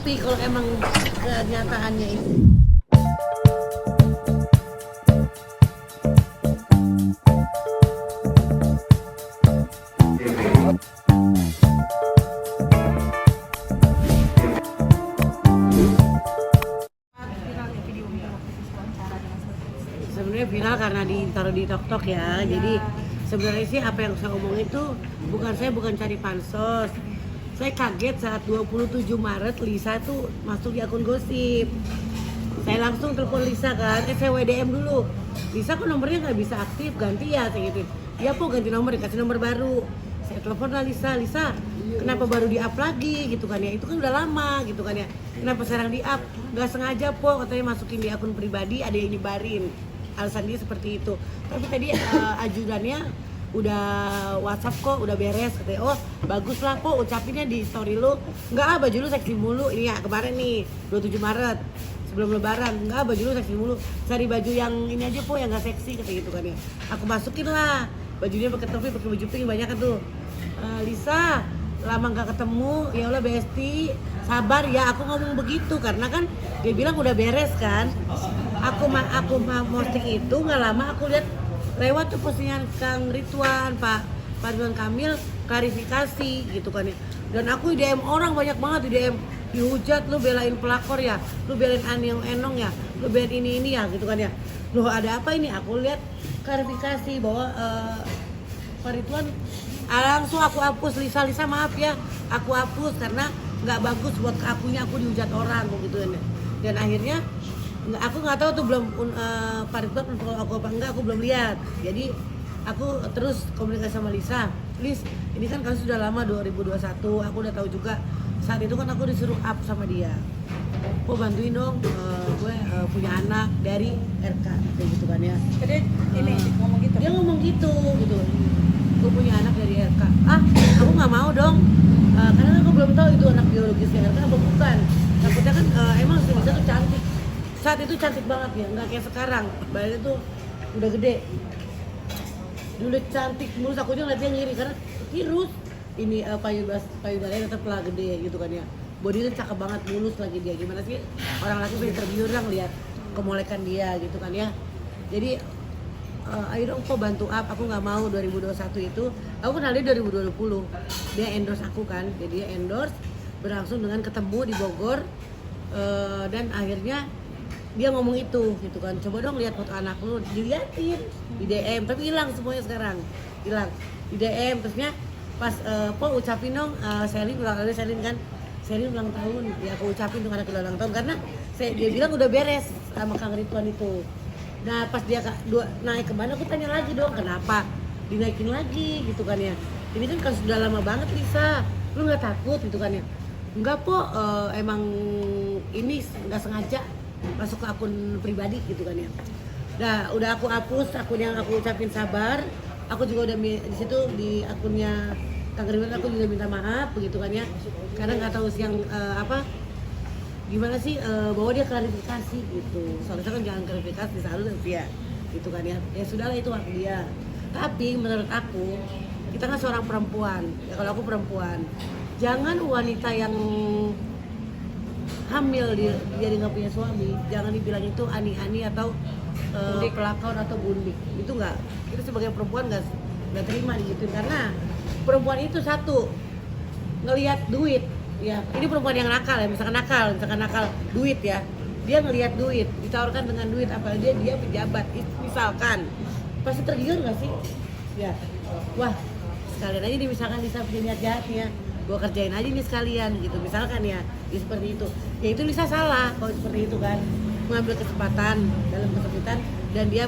Tapi kalau emang kenyataannya itu sebenarnya viral karena ditaruh di TikTok ya. Jadi sebenarnya sih apa yang saya omong itu bukan cari pansos. Saya kaget saat 27 Maret Lisa tuh masuk di akun gosip. Saya langsung telepon Lisa kan, saya WDM dulu. Lisa kok nomornya nggak bisa aktif, ganti ya saya gitu. Ya po ganti nomor, dikasih nomor baru. Saya telepon lah Lisa, kenapa baru di up lagi gitu kan ya? Itu kan udah lama gitu kan ya. Kenapa sekarang di up? Nggak sengaja po, katanya masukin di akun pribadi ada yang nyebarin. Alasan dia seperti itu. Tapi tadi ajudannya udah WhatsApp kok, udah beres katanya. Oh bagus lah kok ucapinnya di story lu. Enggak baju lu seksi mulu. Ini ya kemarin nih 27 Maret sebelum lebaran. Enggak baju lu seksi mulu, cari baju yang ini aja po yang gak seksi kayak gitu kan ya. Aku masukin lah bajunya pakai topi, pakai baju pink banyak kan tuh. Lisa lama gak ketemu, ya Allah Besti sabar ya, aku ngomong begitu karena kan dia bilang udah beres kan. Aku posting itu nggak lama aku lihat lewat tuh postingan Kang Ridwan, Pak Ridwan Kamil klarifikasi gitu kan ya. Dan aku di DM orang banyak banget di DM, dihujat lu belain pelakor ya, lu belain Aniong Enong ya, lu belain ini ya gitu kan ya. Loh ada apa ini? Aku lihat klarifikasi bahwa Pak Ridwan langsung aku hapus. Lisa maaf ya, aku hapus karena nggak bagus buat akunya, aku dihujat orang gitu kan ya. Dan akhirnya aku nggak tahu tuh belum Pak Ridwan aku apa enggak, aku belum lihat. Jadi aku terus komunikasi sama Lisa. Lis, ini kan kasus sudah lama 2021, aku udah tahu juga. Saat itu kan aku disuruh up sama dia. Oh bantuin dong, gue punya anak dari RK kayak gitu kan ya. Jadi ini ngomong gitu. Dia ngomong gitu. Gue punya anak dari RK. Aku nggak mau dong. Karena aku belum tahu itu anak biologisnya RK apa bukan. Takutnya kan emang si Lisa tuh cantik. Saat itu cantik banget ya, nggak kayak sekarang. Badannya tuh udah gede. Dulu cantik, mulus akunya ngeliatnya ngiri karena virus. Ini payudaranya tetap lah gede gitu kan ya. Bodinya cakep banget, mulus lagi dia. Gimana sih orang laki bisa tergiur lihat kemolekan dia gitu kan ya. Jadi ayo dong kok bantu up, aku nggak mau 2021 itu. Aku kenal dia 2020. Dia endorse aku kan, jadi dia endorse berlangsung dengan ketemu di Bogor. Dan akhirnya dia ngomong itu gitu kan, coba dong lihat foto anak lu, diliatin di DM, tapi hilang semuanya sekarang, hilang di DM. Terusnya pas po ucapin dong Selin ulang tahun ya, aku ucapin tuh anak ulang tahun karena dia bilang udah beres sama Kang Ridwan itu. Nah pas dia naik kemana, aku tanya lagi dong kenapa dinaikin lagi gitu kan ya. Ini kan sudah lama banget Lisa, lu nggak takut gitu kan ya. Enggak po, emang ini nggak sengaja masuk ke akun pribadi gitu kan ya. Nah udah aku hapus akun yang aku ucapin sabar. Aku juga udah di situ di akunnya Kang Ridwan aku juga minta maaf begitu kan ya. Karena nggak tahu siang gimana sih bahwa dia klarifikasi gitu. Soalnya kan jangan klarifikasi selalu dia gitu kan ya. Ya sudahlah itu hak dia. Tapi menurut aku kita kan seorang perempuan. Ya kalau aku perempuan, jangan wanita yang hamil dia nggak punya suami, jangan dibilang itu ani-ani atau pelakor atau bundik. Itu nggak, kita sebagai perempuan nggak terima gitu. Karena perempuan itu satu ngelihat duit ya, ini perempuan yang nakal ya, misalkan nakal duit ya, dia ngelihat duit ditawarkan dengan duit, apalagi dia pejabat misalkan, pasti tergiur nggak sih ya. Wah sekalian aja nih, misalkan Lisa punya niat jahat ya, gue kerjain aja nih sekalian gitu misalkan ya, seperti itu. Ya itu Lisa salah kalau seperti itu kan, mengambil kesempatan dalam kesempitan. Dan dia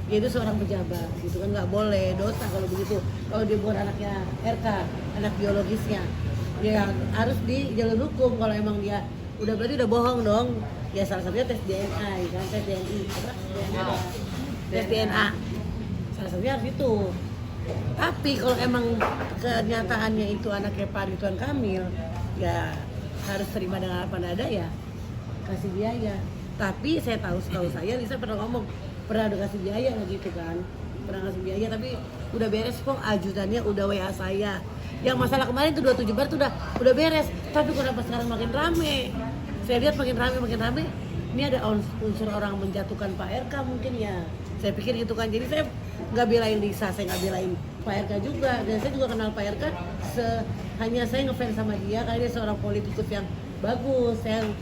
dia itu seorang pejabat gitu kan, nggak boleh, dosa kalau begitu. Kalau dia bukan anaknya RK, anak biologisnya, dia harus di jalur hukum. Kalau emang dia berarti udah bohong dong ya. Salah satunya tes DNA kan, tes DNI tes DNA salah satunya harus itu. Tapi kalau emang kenyataannya itu anaknya Pak Ridwan Kamil, ya harus terima dengan apa ada ya, kasih biaya. Tapi saya setahu saya Lisa pernah ngomong, pernah udah kasih biaya gitu kan, pernah kasih biaya. Tapi udah beres kok, ajudannya udah WA saya, Yang masalah kemarin tuh 27 Maret tuh udah beres, tapi kenapa sekarang makin rame? Saya lihat makin rame. Ini ada unsur orang menjatuhkan Pak RK mungkin ya. Saya pikir gitu kan. Jadi saya nggak belain Lisa, saya nggak belain Pak RK juga. Dan saya juga kenal Pak RK. Hanya saya ngefans sama dia karena dia seorang politikus yang bagus. Yang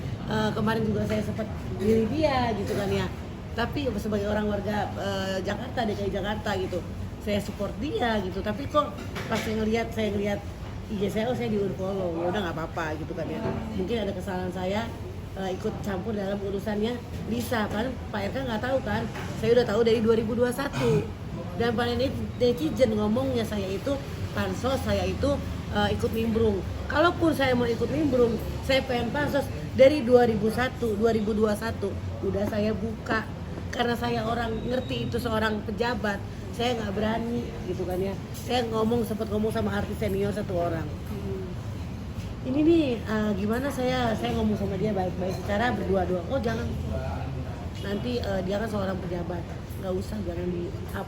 kemarin juga saya sempat milih dia gitu kan ya. Tapi sebagai orang warga Jakarta, DKI Jakarta gitu, saya support dia gitu. Tapi kok pas saya ngelihat IG saya, saya di unfollow. Ya udah nggak apa-apa gitu kan ya. Mungkin ada kesalahan saya ikut campur dalam urusannya Lisa kan. Pak RK nggak tahu kan, saya udah tahu dari 2021. Dan para netizen ngomongnya saya itu pansos, saya itu ikut nimbrung. Kalaupun saya mau ikut nimbrung, saya pengen pansos dari 2021 udah saya buka. Karena saya orang ngerti itu seorang pejabat, saya nggak berani gitu kan ya. Saya sempat ngomong sama artis senior satu orang. Ini nih gimana saya ngomong sama dia baik-baik secara berdua-dua. Oh jangan, nanti dia kan seorang pejabat, nggak usah, jangan di up.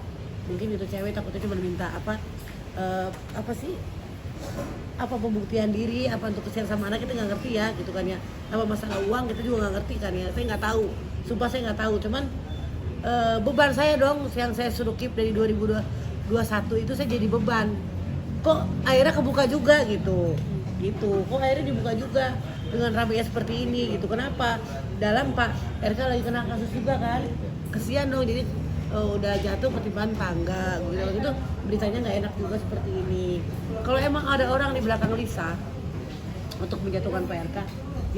Mungkin itu cewek takutnya cuma minta apa sih, apa pembuktian diri, apa untuk kesian sama anak, kita nggak ngerti ya gitu kan ya. Apa masalah uang kita juga nggak ngerti kan ya. Saya nggak tahu, sumpah saya nggak tahu. Cuman beban saya dong yang saya suruh keep dari 2021 itu saya jadi beban. Kok akhirnya kebuka juga gitu. Kok akhirnya dibuka juga dengan ramainya seperti ini gitu. Kenapa? Dalam Pak RK lagi kena kasus juga kan, kesian dong. Jadi udah jatuh ketimpan tangga gitu, beritanya nggak enak juga seperti ini. Kalau emang ada orang di belakang Lisa untuk menjatuhkan Pak RK,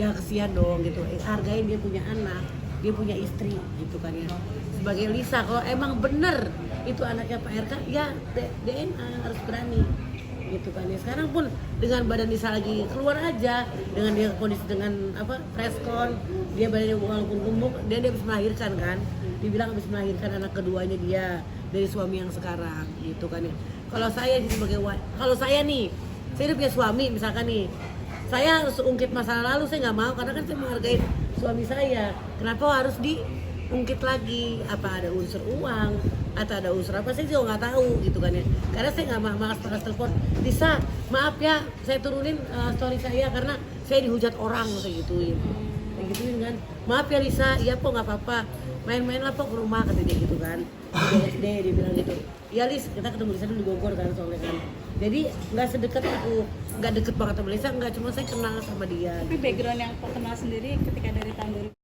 ya kesian dong gitu. Hargain dia punya anak, dia punya istri gitu kan ya. Sebagai Lisa, kalau emang bener itu anaknya Pak RK, ya DNA harus berani gitu kan ya. Sekarang pun dengan badan Lisa lagi keluar aja, dengan dia kondisi dengan preskon, dia badannya walaupun gemuk, dia habis melahirkan kan, dibilang habis melahirkan anak keduanya dia dari suami yang sekarang gitu kan ya. Kalau saya nih, saya udah punya suami misalkan nih, saya harus ungkit masa lalu, saya nggak mau karena kan saya menghargai suami saya. Kenapa harus diungkit lagi? Apa ada unsur uang atau ada unsur apa, saya juga nggak tahu gitu kan ya. Karena saya nggak malas telepon Lisa, maaf ya saya turunin story saya karena saya dihujat orang, kayak gituin kan. Maaf ya Lisa, iya kok nggak apa-apa, main-main lah kok ke rumah, kata dia gitu kan. Di SD dia bilang gitu. Ya Lis, kita ketemu Lisa dulu di Bogor kan soalnya kan. Jadi nggak sedekat aku, nggak deket banget sama Lisa, nggak, cuma saya kenal sama dia. Tapi background yang terkenal sendiri ketika dari tahun 2000